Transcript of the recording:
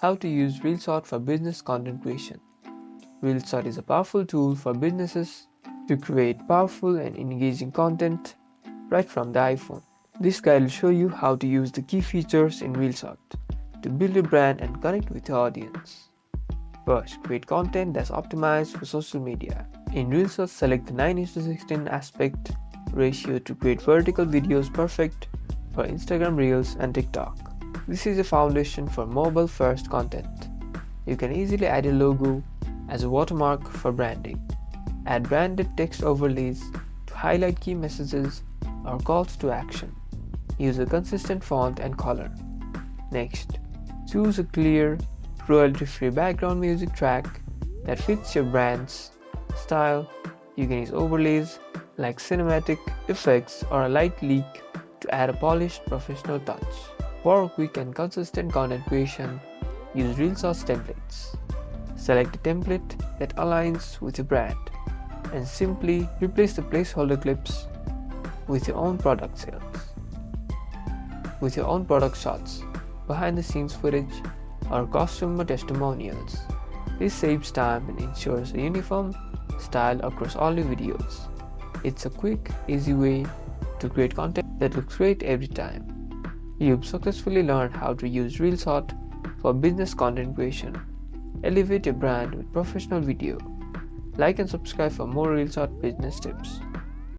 How to use Reelshot for business content creation. Reelshot is a powerful tool for businesses to create powerful and engaging content right from the iPhone. This guide will show you how to use the key features in Reelshot to build a brand and connect with your audience. First, create content that's optimized for social media. In Reelshot, select the 9:16 aspect ratio to create vertical videos perfect for Instagram Reels and TikTok. This is a foundation for mobile-first content. You can easily add a logo as a watermark for branding. Add branded text overlays to highlight key messages or calls to action. Use a consistent font and color. Next, choose a clear, royalty-free background music track that fits your brand's style. You can use overlays like cinematic effects or a light leak to add a polished professional touch. For quick and consistent content creation, use Reelshot templates. Select a template that aligns with your brand and simply replace the placeholder clips with your own product shots, behind the scenes footage, or customer testimonials. This saves time and ensures a uniform style across all your videos. It's a quick, easy way to create content that looks great every time. You've successfully learned how to use Reelshot for business content creation. Elevate your brand with professional video. Like and subscribe for more Reelshot business tips.